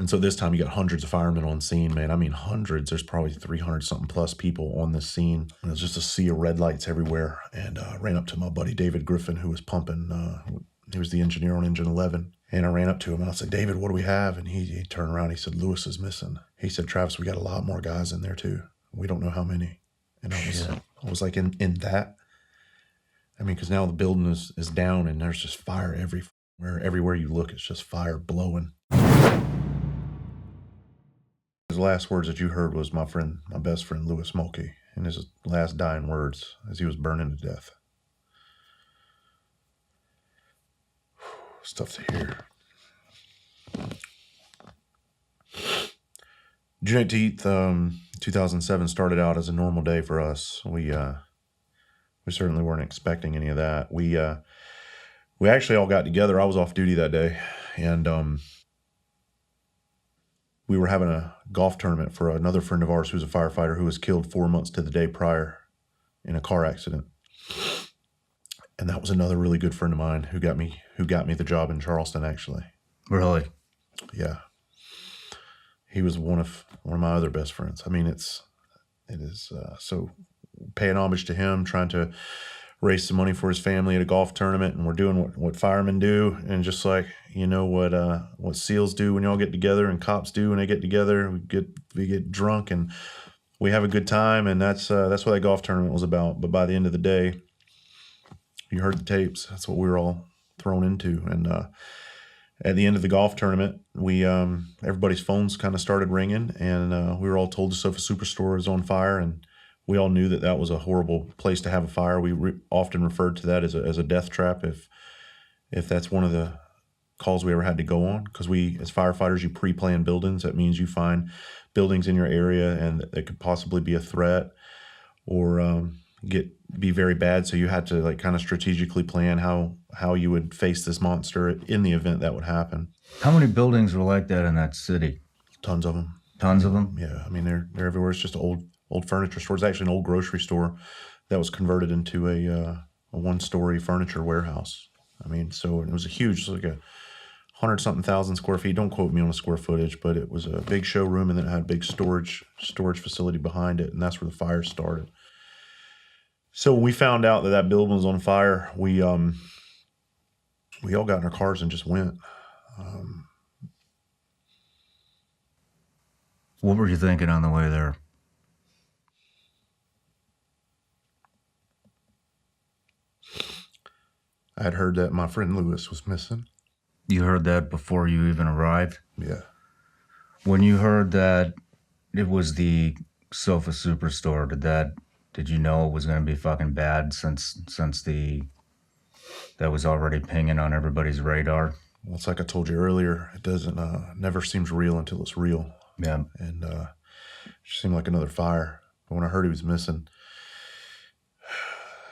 And so this time you got hundreds of firemen on scene, man. I mean, hundreds. There's probably 300 something plus people on this scene. And it was just a sea of red lights everywhere. And I ran up to my buddy David Griffin, who was pumping. He was the engineer on Engine 11. And I ran up to him and I said, David, what do we have? And he turned around. He said, Lewis is missing. He said, Travis, we got a lot more guys in there too. We don't know how many. And I was like, in that. I mean, because now the building is down and there's just fire everywhere you look. It's just fire blowing. His last words that you heard was my best friend, Lewis Mulkey, and his last dying words as he was burning to death. It's tough to hear. June 18th, 2007 started out as a normal day for us. We certainly weren't expecting any of that. We actually all got together. I was off duty that day, and we were having a golf tournament for another friend of ours who's a firefighter who was killed 4 months to the day prior in a car accident. And that was another really good friend of mine who got me the job in Charleston, actually. Really? Yeah. He was one of my other best friends. I mean, it is so paying homage to him, trying to raise some money for his family at a golf tournament, and we're doing what firemen do, and just like, you know, what SEALs do when y'all get together and cops do when they get together. We get drunk and we have a good time, and that's what that golf tournament was about. But by the end of the day, you heard the tapes. That's what we were all thrown into. And at the end of the golf tournament, we everybody's phones kind of started ringing, and we were all told the Sofa Superstore is on fire, and we all knew that was a horrible place to have a fire. We often referred to that as a death trap if that's one of the calls we ever had to go on, because we, as firefighters, you pre-plan buildings. That means you find buildings in your area and that could possibly be a threat or be very bad. So you had to like kind of strategically plan how you would face this monster in the event that would happen. How many buildings were like that in that city? Tons of them. Tons of them? Yeah, I mean they're everywhere. It's just old furniture store. It's actually an old grocery store that was converted into a one-story furniture warehouse. I mean, so it was a huge, like 100-something thousand square feet. Don't quote me on the square footage, but it was a big showroom, and then it had a big storage facility behind it, and that's where the fire started. So when we found out that building was on fire, we all got in our cars and just went. What were you thinking on the way there? I had heard that my friend Lewis was missing. You heard that before you even arrived? Yeah. When you heard that it was the Sofa Superstore, did you know it was going to be fucking bad since that was already pinging on everybody's radar? Well, it's like I told you earlier, it doesn't never seems real until it's real. Yeah. And it just seemed like another fire. But when I heard he was missing,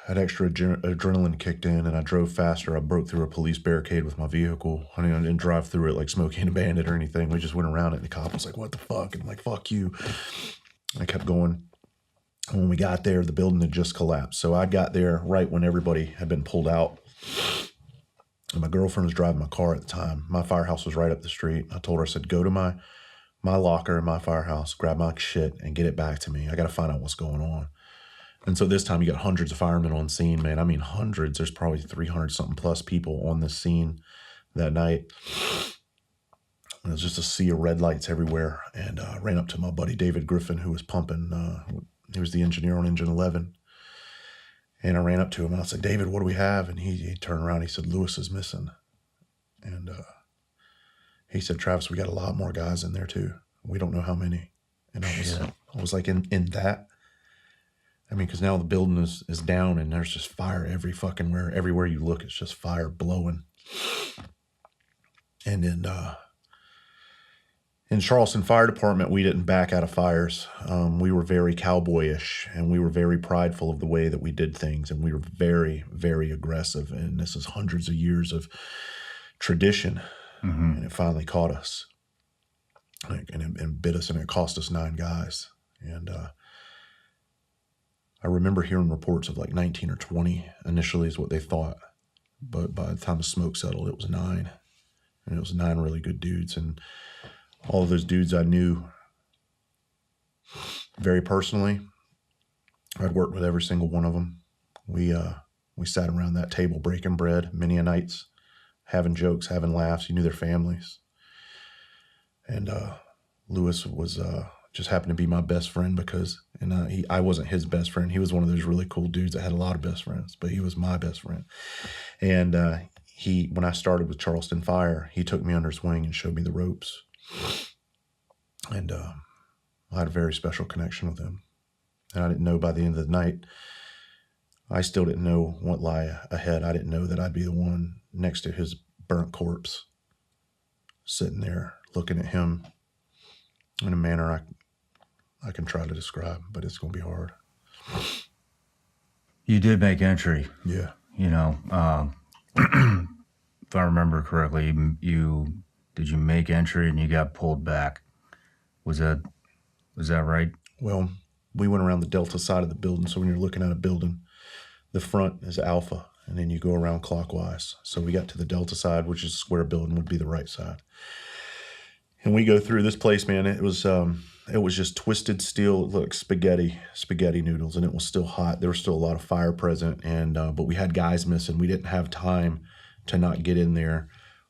that extra adrenaline kicked in, and I drove faster. I broke through a police barricade with my vehicle. I mean, I didn't drive through it like Smokey and a Bandit or anything. We just went around it, and the cop was like, "What the fuck?" And I'm like, "Fuck you." I kept going. When we got there, the building had just collapsed. So I got there right when everybody had been pulled out. And my girlfriend was driving my car at the time. My firehouse was right up the street. I told her, I said, go to my locker in my firehouse, grab my shit, and get it back to me. I got to find out what's going on. And so this time you got hundreds of firemen on scene, man. I mean, hundreds. There's probably 300 something plus people on this scene that night. And it was just a sea of red lights everywhere. And I ran up to my buddy David Griffin, who was pumping. He was the engineer on Engine 11. And I ran up to him and I said, David, what do we have? And he turned around. He said, Lewis is missing. And he said, Travis, we got a lot more guys in there too. We don't know how many. And I was like, in that. I mean, because now the building is down and there's just fire everywhere you look. It's just fire blowing. And in Charleston Fire Department, we didn't back out of fires. We were very cowboyish, and we were very prideful of the way that we did things, and we were very, very aggressive. And this is hundreds of years of tradition, and it finally caught us, and it bit us, and it cost us 9 guys. And I remember hearing reports of like 19 or 20 initially is what they thought, but by the time the smoke settled, it was 9, and it was 9 really good dudes. And All of those dudes I knew very personally. I'd worked with every single one of them. We sat around that table breaking bread many a nights, having jokes, having laughs. You knew their families. And Lewis was just happened to be my best friend because, I wasn't his best friend. He was one of those really cool dudes that had a lot of best friends, but he was my best friend. And when I started with Charleston Fire, he took me under his wing and showed me the ropes. And I had a very special connection with him. And I didn't know by the end of the night, I still didn't know what lay ahead. I didn't know that I'd be the one next to his burnt corpse, sitting there looking at him in a manner I can try to describe, but it's going to be hard. You did make entry. Yeah. You know, if I remember correctly, did you make entry and you got pulled back? Was that right? Well, we went around the delta side of the building. So when you're looking at a building, the front is alpha, and then you go around clockwise. So we got to the delta side, which is square building, would be the right side. And we go through this place, man. It was just twisted steel. It looked like spaghetti noodles, and it was still hot. There was still a lot of fire present, and but we had guys missing. We didn't have time to not get in there.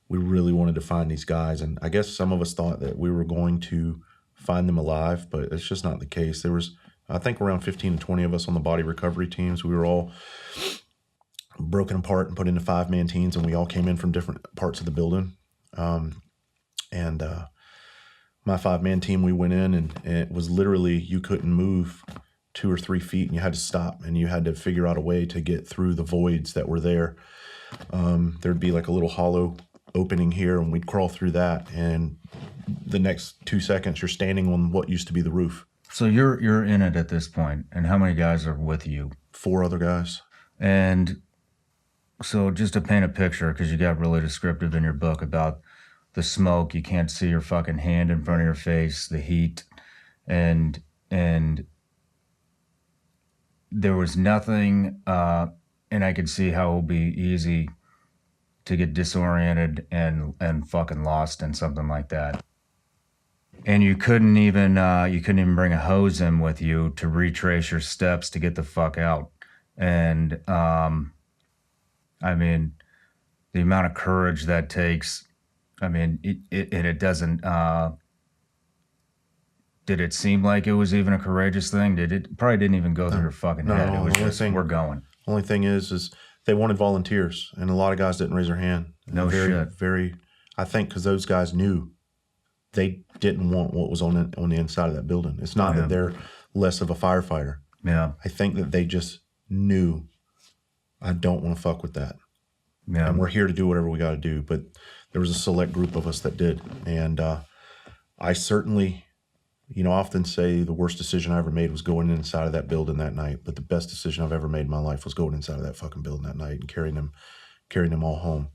We really wanted to find these guys, and I guess some of us thought that we were going to find them alive, but it's just not the case. There was, I think, around 15 to 20 of us on the body recovery teams. We were all broken apart and put into 5-man teams, and we all came in from different parts of the building. My 5-man team, we went in, and it was literally, you couldn't move 2 or 3 feet, and you had to stop, and you had to figure out a way to get through the voids that were there. There'd be like a little hollow opening here, and we'd crawl through that, and the next 2 seconds you're standing on what used to be the roof. So you're in it at this point, and how many guys are with you? 4 other guys. And so just to paint a picture, because you got really descriptive in your book about the smoke, you can't see your fucking hand in front of your face, the heat, and there was nothing, and I could see how it would be easy to get disoriented and fucking lost in something like that. And you couldn't even bring a hose in with you to retrace your steps to get the fuck out. And I mean, the amount of courage that takes. I mean, it doesn't. Did it seem like it was even a courageous thing? Probably didn't even go through your fucking head? It was just, we're going. Only thing is they wanted volunteers, and a lot of guys didn't raise their hand. No shit. I think because those guys knew they didn't want what was on the inside of that building. It's not that they're less of a firefighter. Yeah. I think that they just knew, I don't want to fuck with that. Yeah. And we're here to do whatever we got to do. But there was a select group of us that did. And I certainly, often say the worst decision I ever made was going inside of that building that night. But the best decision I've ever made in my life was going inside of that fucking building that night and carrying them all home.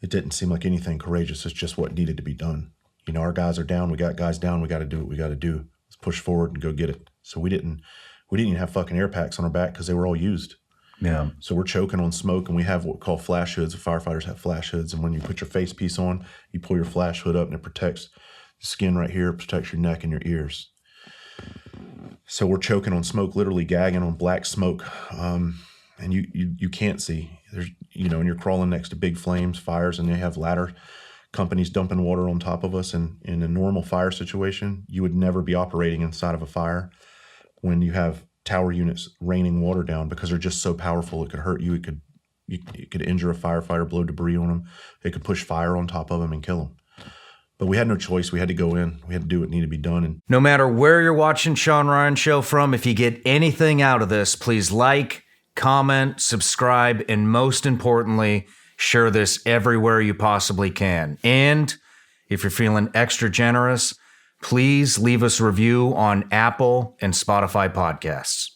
It didn't seem like anything courageous. It's just what needed to be done. Our guys are down. We got guys down. We got to do what we got to do. Let's push forward and go get it. So we didn't even have fucking air packs on our back because they were all used. Yeah. So we're choking on smoke, and we have what we call flash hoods. The firefighters have flash hoods, and when you put your face piece on, you pull your flash hood up, and it protects the skin right here, protects your neck and your ears. So we're choking on smoke, literally gagging on black smoke, and you can't see. There's and you're crawling next to big flames, fires, and they have ladder companies dumping water on top of us. And in a normal fire situation, you would never be operating inside of a fire when you have tower units raining water down, because they're just so powerful. It could hurt you. It could injure a firefighter, blow debris on them. It could push fire on top of them and kill them. But we had no choice. We had to go in. We had to do what needed to be done. And no matter where you're watching Shawn Ryan Show from, if you get anything out of this, please like, comment, subscribe, and most importantly, share this everywhere you possibly can. And if you're feeling extra generous, please leave us a review on Apple and Spotify podcasts.